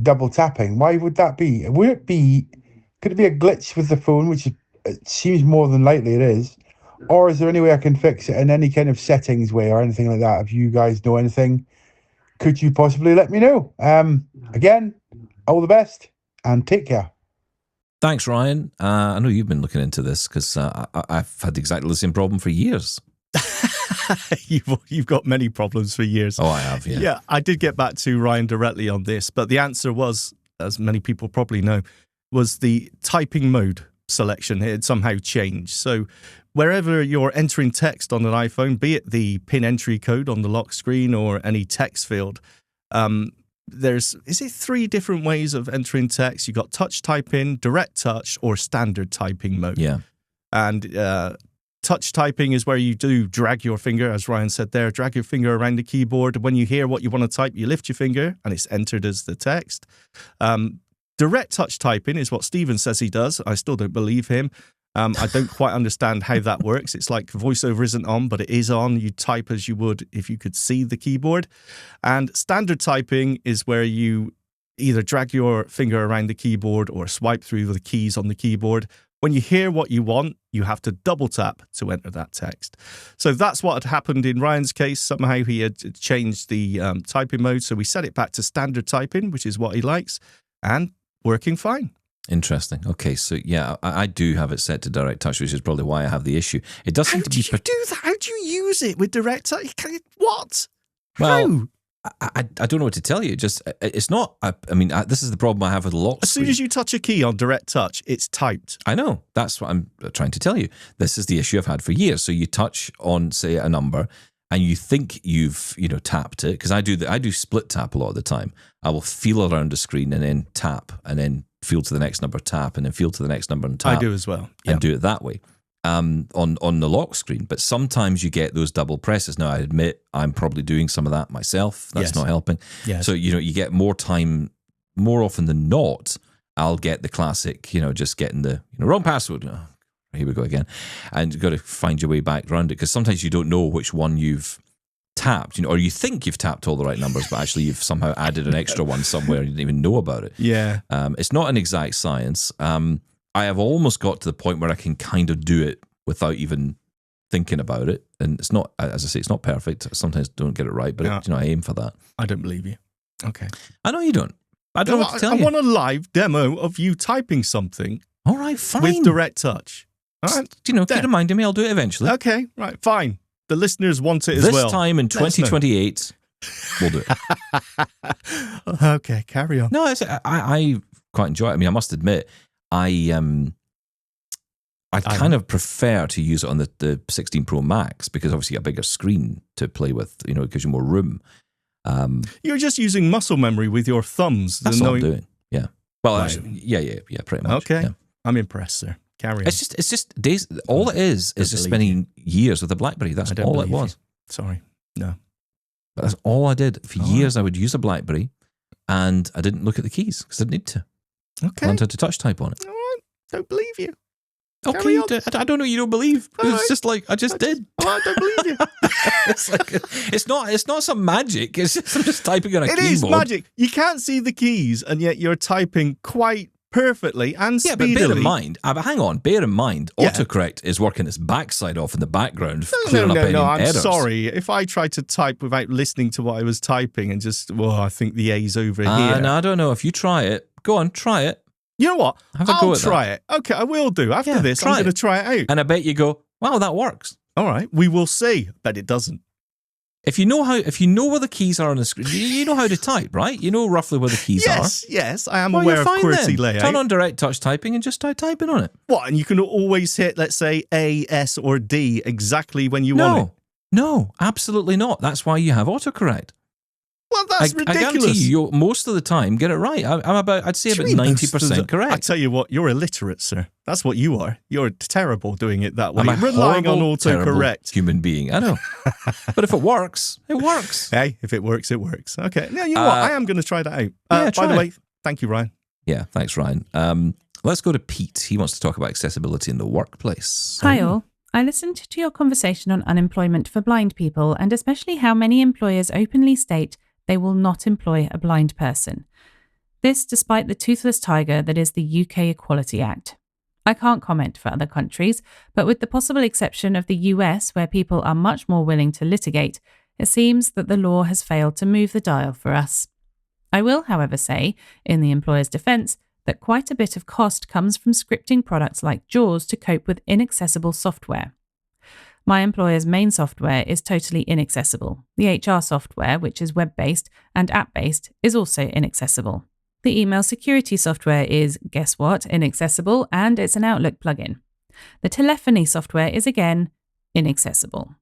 double tapping. Why would that be? Could it be a glitch with the phone, which it seems more than likely it is? Or is there any way I can fix it in any kind of settings way or anything like that? If you guys know anything, could you possibly let me know? Again, all the best and take care. Thanks, Ryan. I know you've been looking into this because I've had exactly the same problem for years. You've got many problems for years. Oh, I have, yeah. Yeah, I did get back to Ryan directly on this, but the answer was, as many people probably know, was the typing mode selection. It had somehow changed. So wherever you're entering text on an iPhone, be it the pin entry code on the lock screen or any text field, is it 3 different ways of entering text? You've got touch typing, direct touch, or standard typing mode. Yeah. And touch typing is where you do drag your finger, as Ryan said there, drag your finger around the keyboard. When you hear what you want to type, you lift your finger and it's entered as the text. Direct touch typing is what Steven says he does. I still don't believe him. I don't quite understand how that works. It's like VoiceOver isn't on, but it is on. You type as you would if you could see the keyboard. And standard typing is where you either drag your finger around the keyboard or swipe through the keys on the keyboard. When you hear what you want, you have to double tap to enter that text. So that's what had happened in Ryan's case. Somehow he had changed the typing mode. So we set it back to standard typing, which is what he likes, and working fine. Interesting. Okay, so yeah, I do have it set to direct touch, which is probably why I have the issue. It does seem to be... How do you do that? How do you use it with direct touch? What? Well, How? I don't know what to tell you. Just it's not. This is the problem I have with the lock As screen. soon as you touch a key on direct touch, it's typed. I know. That's what I'm trying to tell you. This is the issue I've had for years. So you touch on, say, a number, and you think you've tapped it, because I do split tap a lot of the time. I will feel around the screen and then tap, and then feel to the next number, tap, and then feel to the next number and tap. I do as well. And do it that way. On the lock screen, but sometimes you get those double presses. Now, I admit I'm probably doing some of that myself. That's not helping. Yes. So you get more time, more often than not. I'll get the classic, just getting the wrong password. Oh, here we go again, and you've got to find your way back around it, because sometimes you don't know which one you've tapped, or you think you've tapped all the right numbers, but actually you've somehow added an extra one somewhere and you didn't even know about it. Yeah. It's not an exact science. I have almost got to the point where I can kind of do it without even thinking about it. And it's not, as I say, it's not perfect. I sometimes don't get it right, but I aim for that. I don't believe you. Okay. I know you don't. I don't know what to tell you. I want a live demo of you typing something. All right, fine. With direct touch. All right. Keep reminding me. I'll do it eventually. Okay, right, fine. The listeners want it as well. This time in 2028, we'll do it. Okay, carry on. No, I quite enjoy it. I must admit, I kind of prefer to use it on the 16 Pro Max, because obviously you got a bigger screen to play with, it gives you more room. You're just using muscle memory with your thumbs. That's what I'm doing. Yeah. Well, Right. actually, yeah, pretty much. Okay. Yeah. I'm impressed, sir. Carry on. It's just days. All it is just spending years with a BlackBerry. That's all it was. Sorry. No. But that's all I did. For years, I would use a BlackBerry, and I didn't look at the keys because I didn't need to. Okay. I learned how to touch type on it. All right. Don't believe you. Okay, I don't know. You don't believe. All It's right. just like I just did. All right, don't believe you. It's not some magic. It's just I'm just typing on a keyboard. It is magic. You can't see the keys, and yet you're typing quite perfectly and Yeah, speedily. but bear in mind. But hang on. Bear in mind. Yeah. Autocorrect is working its backside off in the background, No, clearing up any I'm errors. sorry. If I tried to type without listening to what I was typing and just, I think the A's over here. No, I don't know. If you try it, go on, try it. You know what? Have a go I'll at try it. Okay, I will do. After this, I'm try going to it. try it out. And I bet you go, wow, that works. All right, we will see. But it doesn't. If you know where the keys are on the screen, you know how to type, right? You know roughly where the keys are. Yes, I am Well, aware you're of fine QWERTY then. layout. Turn on direct touch typing and just start typing on it. What? And you can always hit, let's say, A, S, or D exactly when you want it. No, absolutely not. That's why you have autocorrect. Well, that's I ridiculous. guarantee you, most of the time, get it right. I'd say about 90% I correct. tell you what, you're illiterate, sir. That's what you are. You're terrible doing it that way. I'm a relying on horrible, terrible autocorrect. human being. I know. But if it works, it works. Hey, if it works, it works. Okay. Now, you know what? I am going to try that out. Yeah, by try the it. way, thank you, Ryan. Yeah, thanks, Ryan. Let's go to Pete. He wants to talk about accessibility in the workplace. Hi all. I listened to your conversation on unemployment for blind people, and especially how many employers openly state they will not employ a blind person. This despite the toothless tiger that is the UK Equality Act. I can't comment for other countries, but with the possible exception of the US, where people are much more willing to litigate, it seems that the law has failed to move the dial for us. I will, however, say, in the employer's defence, that quite a bit of cost comes from scripting products like JAWS to cope with inaccessible software. My employer's main software is totally inaccessible. The HR software, which is web-based and app-based, is also inaccessible. The email security software is, guess what, inaccessible, and it's an Outlook plugin. The telephony software is again inaccessible.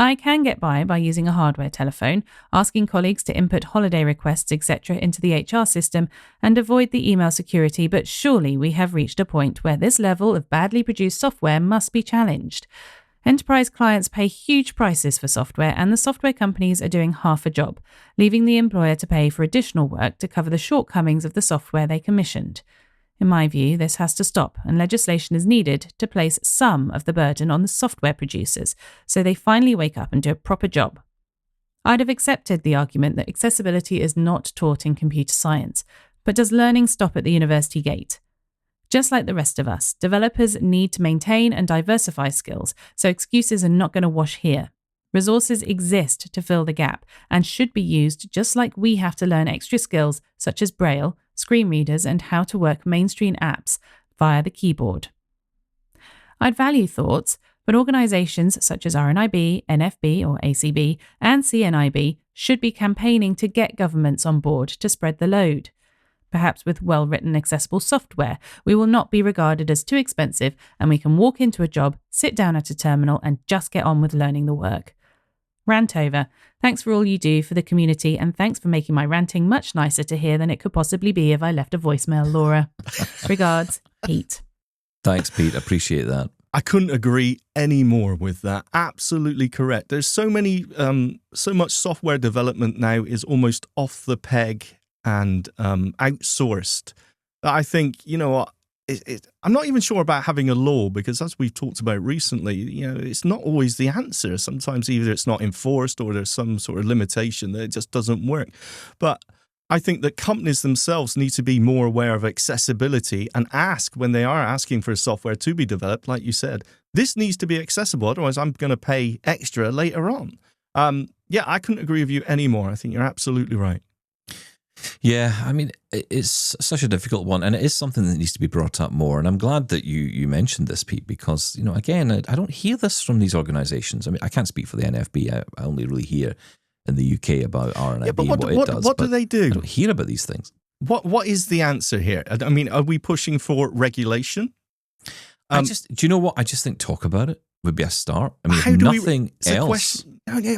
I can get by using a hardware telephone, asking colleagues to input holiday requests, etc. into the HR system and avoid the email security, but surely we have reached a point where this level of badly produced software must be challenged. Enterprise clients pay huge prices for software, and the software companies are doing half a job, leaving the employer to pay for additional work to cover the shortcomings of the software they commissioned. In my view, this has to stop, and legislation is needed to place some of the burden on the software producers so they finally wake up and do a proper job. I'd have accepted the argument that accessibility is not taught in computer science, but does learning stop at the university gate? Just like the rest of us, developers need to maintain and diversify skills, so excuses are not going to wash here. Resources exist to fill the gap and should be used just like we have to learn extra skills such as Braille, screen readers, and how to work mainstream apps via the keyboard. I'd value thoughts, but organisations such as RNIB, NFB or ACB, and CNIB should be campaigning to get governments on board to spread the load. Perhaps with well-written accessible software, we will not be regarded as too expensive and we can walk into a job, sit down at a terminal and just get on with learning the work. Rant over. Thanks for all you do for the community, and thanks for making my ranting much nicer to hear than it could possibly be if I left a voicemail, Laura. Regards, Pete. Thanks, Pete. Appreciate that. I couldn't agree any more with that. Absolutely correct. There's so much software development now is almost off the peg and outsourced. I think, I'm not even sure about having a law, because as we've talked about recently, it's not always the answer. Sometimes either it's not enforced or there's some sort of limitation that it just doesn't work. But I think that companies themselves need to be more aware of accessibility and ask, when they are asking for software to be developed, like you said, this needs to be accessible. Otherwise, I'm going to pay extra later on. I couldn't agree with you anymore. I think you're absolutely right. Yeah, I mean, it's such a difficult one, and it is something that needs to be brought up more. And I'm glad that you mentioned this, Pete, because, again, I don't hear this from these organisations. I mean, I can't speak for the NFB. I only really hear in the UK about RNIB and what it does. What do they do? I don't hear about these things. What is the answer here? I mean, are we pushing for regulation? Do you know what? I just think talk about it would be a start. I mean, if nothing else.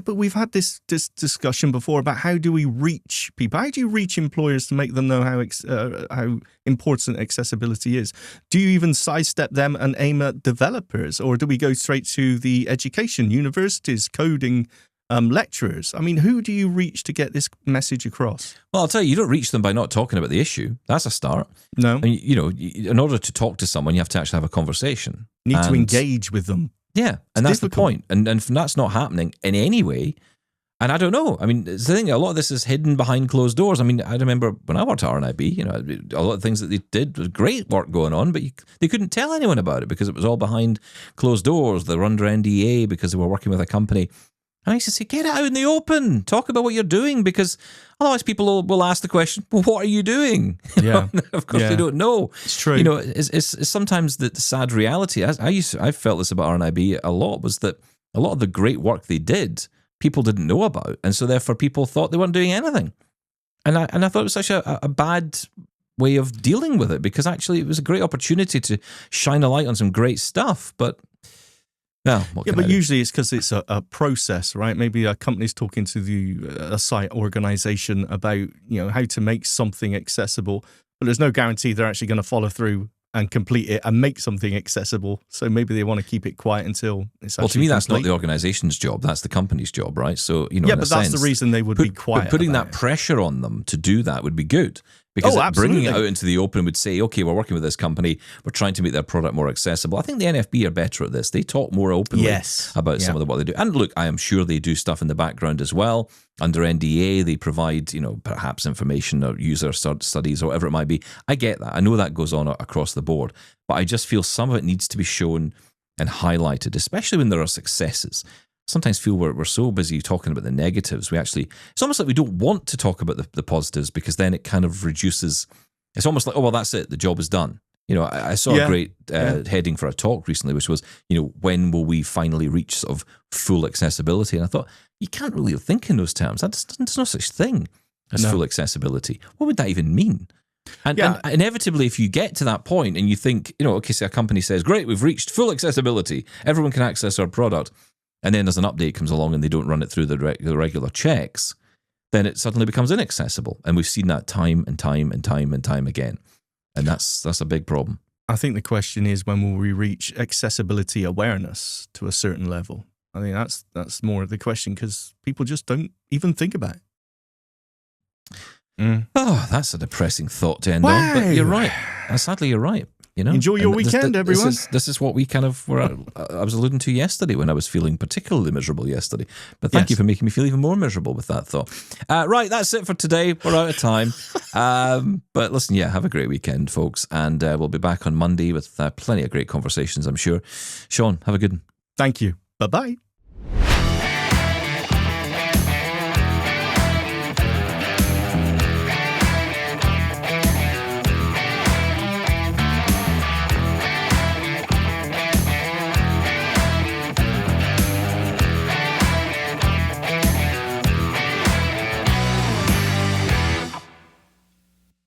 But we've had this discussion before about how do we reach people? How do you reach employers to make them know how important accessibility is? Do you even sidestep them and aim at developers, or do we go straight to the education, universities, coding lecturers? I mean, who do you reach to get this message across? Well, I'll tell you don't reach them by not talking about the issue. That's a start. No. I mean, in order to talk to someone, you have to actually have a conversation. You need to engage with them. Yeah, and that's the point. And if that's not happening in any way, and I don't know. I mean, it's the thing, a lot of this is hidden behind closed doors. I mean, I remember when I worked at RNIB, a lot of things that they did was great work going on, but they couldn't tell anyone about it because it was all behind closed doors. They were under NDA because they were working with a company. And I used to say, get it out in the open. Talk about what you're doing, because otherwise people will ask the question, well, what are you doing? Yeah. Of course, they don't know. It's true. It's sometimes the sad reality. I felt this about RNIB a lot, was that a lot of the great work they did, people didn't know about. And so therefore people thought they weren't doing anything. And I thought it was such a bad way of dealing with it, because actually it was a great opportunity to shine a light on some great stuff. But but usually it's because it's a process, right? Maybe a company's talking to a site organization about, how to make something accessible, but there's no guarantee they're actually going to follow through and complete it and make something accessible. So maybe they want to keep it quiet until it's actually Well, to me, that's complete. not the organization's job. That's the company's job, right? So, but that's the reason they would be quiet. But putting that pressure on them to do that would be good. Because bringing absolutely. it out into the open would say, okay, we're working with this company, we're trying to make their product more accessible. I think the NFB are better at this. They talk more openly about some of what they do. And look, I am sure they do stuff in the background as well. Under NDA, they provide, perhaps information or user studies or whatever it might be. I get that. I know that goes on across the board. But I just feel some of it needs to be shown and highlighted, especially when there are successes. Sometimes feel we're so busy talking about the negatives. It's almost like we don't want to talk about the positives, because then it kind of reduces. It's almost like, oh, well, that's it. The job is done. I saw a great heading for a talk recently, which was, when will we finally reach sort of full accessibility? And I thought, you can't really think in those terms. There's no such thing as full accessibility. What would that even mean? And inevitably, if you get to that point and you think, okay, say a company says, great, we've reached full accessibility, everyone can access our product, and then there's an update comes along and they don't run it through the regular checks, then it suddenly becomes inaccessible. And we've seen that time and time and time and time again. And that's a big problem. I think the question is, when will we reach accessibility awareness to a certain level? I think that's more of the question, because people just don't even think about it. Oh, that's a depressing thought to end on. But you're right. Sadly, you're right. Enjoy your weekend, everyone. This is what we kind of were. I was alluding to yesterday when I was feeling particularly miserable yesterday. But thank you for making me feel even more miserable with that thought. Right, that's it for today. We're out of time. But listen, have a great weekend, folks, and we'll be back on Monday with plenty of great conversations, I'm sure. Shaun, have a good one. Thank you. Bye-bye.